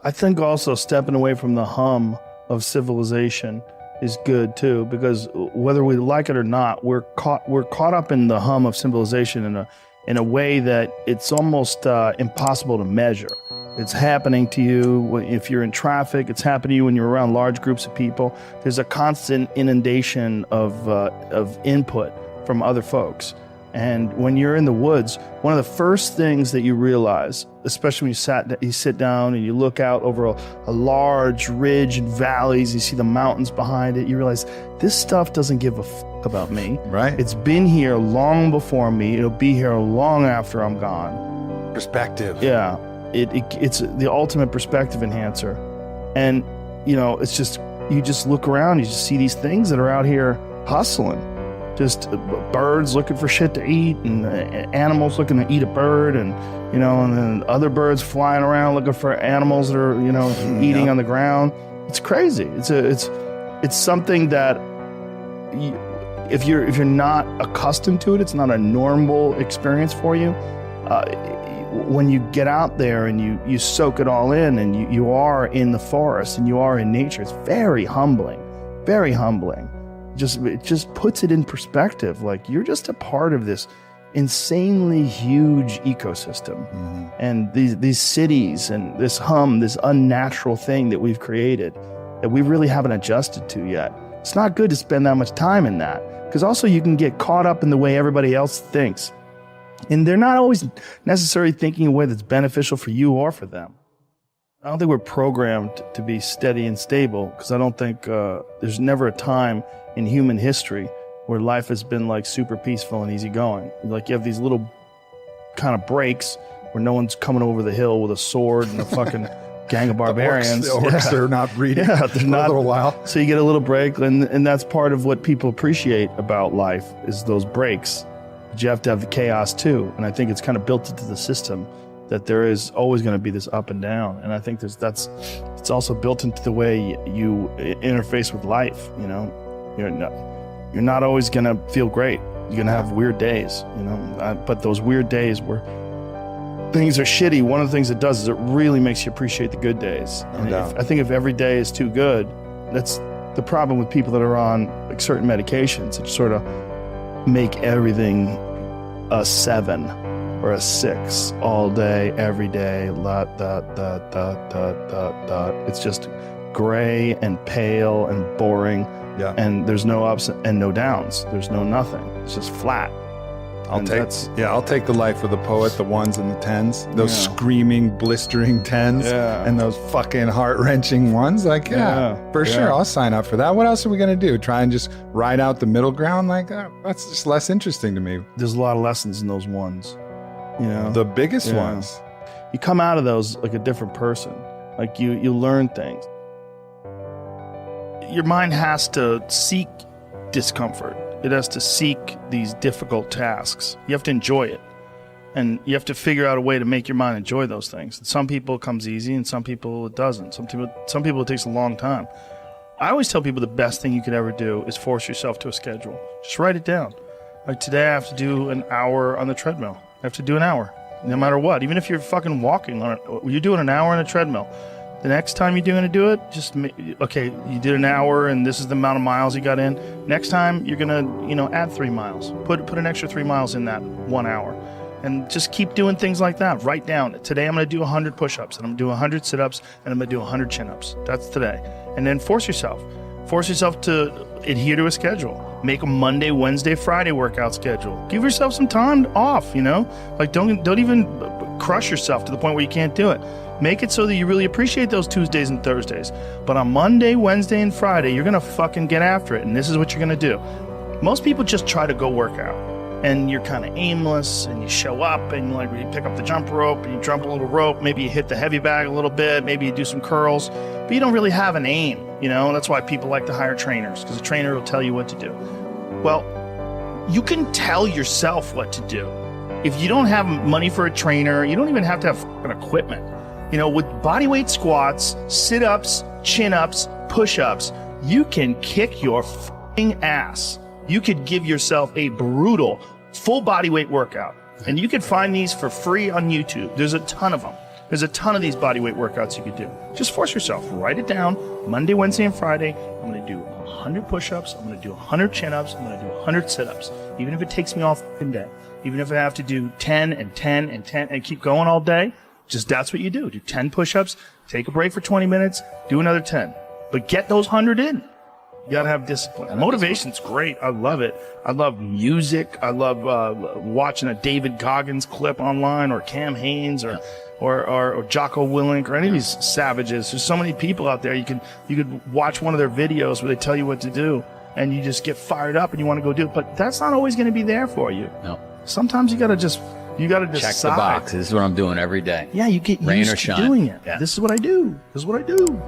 I think also stepping away from the hum of civilization is good too, because whether we like it or not, we're caught up in the hum of civilization in a way that it's almost impossible to measure. It's happening to you if you're in traffic. It's happening to you when you're around large groups of people. There's a constant inundation of input from other folks. And when you're in the woods, one of the first things that you realize, especially when you sit down and you look out over a large ridge and valleys, you see the mountains behind it, you realize this stuff doesn't give a fuck about me. Right. It's been here long before me. It'll be here long after I'm gone. Perspective. Yeah. It's the ultimate perspective enhancer. And, it's just, you just look around, you just see these things that are out here hustling. Just birds looking for shit to eat, and animals looking to eat a bird, and and then other birds flying around looking for animals that are eating on the ground. It's crazy. It's something that if you're not accustomed to it, it's not a normal experience for you. When you get out there and you soak it all in, and you are in the forest and you are in nature, it's very humbling, very humbling. It just puts it in perspective. Like, you're just a part of this insanely huge ecosystem. Mm-hmm. And these cities and this hum, this unnatural thing that we've created that we really haven't adjusted to yet. It's not good to spend that much time in that, because also you can get caught up in the way everybody else thinks. And they're not always necessarily thinking a way that's beneficial for you or for them. I don't think we're programmed to be steady and stable, because I don't think there's never a time in human history where life has been like super peaceful and easygoing. Like, you have these little kind of breaks where no one's coming over the hill with a sword and a fucking gang of barbarians. The orcs are not breeding they're for not, a little while. So you get a little break, and that's part of what people appreciate about life is those breaks. But you have to have the chaos too, and I think it's kind of built into the system that there is always going to be this up and down. And I think it's also built into the way you interface with life. You're not always going to feel great. You're going to have weird days, but those weird days where things are shitty, one of the things it does is it really makes you appreciate the good days. I think if every day is too good, that's the problem with people that are on like certain medications. It sort of make everything a 7 or a 6 all day, every day. It's just gray and pale and boring. Yeah. And there's no ups and no downs. There's no nothing. It's just flat. I'll take the life of the poet, the 1s and the 10s, those screaming, blistering 10s, and those fucking heart-wrenching 1s. Like, for sure, I'll sign up for that. What else are we going to do? Try and just ride out the middle ground? Like, that's just less interesting to me. There's a lot of lessons in those 1s. The biggest ones. You come out of those like a different person. Like, you learn things. Your mind has to seek discomfort. It has to seek these difficult tasks. You have to enjoy it. And you have to figure out a way to make your mind enjoy those things. And some people it comes easy, and some people it doesn't. Some people it takes a long time. I always tell people the best thing you could ever do is force yourself to a schedule. Just write it down. Like, today I have to do an hour on the treadmill. I have to do an hour, no matter what. Even if you're fucking walking on it, you're doing an hour on a treadmill. The next time you're going to do it, you did an hour and this is the amount of miles you got in. Next time you're going to, add 3 miles. Put an extra 3 miles in that 1 hour. And just keep doing things like that. Write down, today I'm going to do 100 push-ups, and I'm going to do 100 sit-ups, and I'm going to do 100 chin-ups. That's today. And then force yourself to adhere to a schedule. Make a Monday, Wednesday, Friday workout schedule. Give yourself some time off, Like, don't even crush yourself to the point where you can't do it. Make it so that you really appreciate those Tuesdays and Thursdays. But on Monday, Wednesday, and Friday, you're going to fucking get after it. And this is what you're going to do. Most people just try to go work out. And you're kind of aimless, and you show up, and you pick up the jump rope, and you jump a little rope. Maybe you hit the heavy bag a little bit. Maybe you do some curls. But you don't really have an aim, That's why people like to hire trainers, because a trainer will tell you what to do. Well, you can tell yourself what to do. If you don't have money for a trainer, you don't even have to have fucking equipment. With bodyweight squats, sit-ups, chin-ups, push-ups, you can kick your fucking ass. You could give yourself a brutal full bodyweight workout. And you can find these for free on YouTube. There's a ton of them. There's a ton of these bodyweight workouts you could do. Just force yourself. Write it down. Monday, Wednesday, and Friday, I'm going to do 100 push-ups. I'm going to do 100 chin-ups. I'm going to do 100 sit-ups. Even if it takes me all fucking day. Even if I have to do 10 and 10 and 10 and keep going all day, just that's what you do. Do 10 push-ups, take a break for 20 minutes, do another 10. But get those 100 in. You got to have discipline. Motivation's great. I love it. I love music. I love watching a David Goggins clip online, or Cam Haines, or Jocko Willink, or any of these savages. There's so many people out there. You could watch one of their videos where they tell you what to do, and you just get fired up and you want to go do it. But that's not always going to be there for you. No. Sometimes you got to decide. Check the box. This is what I'm doing every day. Yeah, you get Rain used or to shine. doing it. Yeah. This is what I do. This is what I do.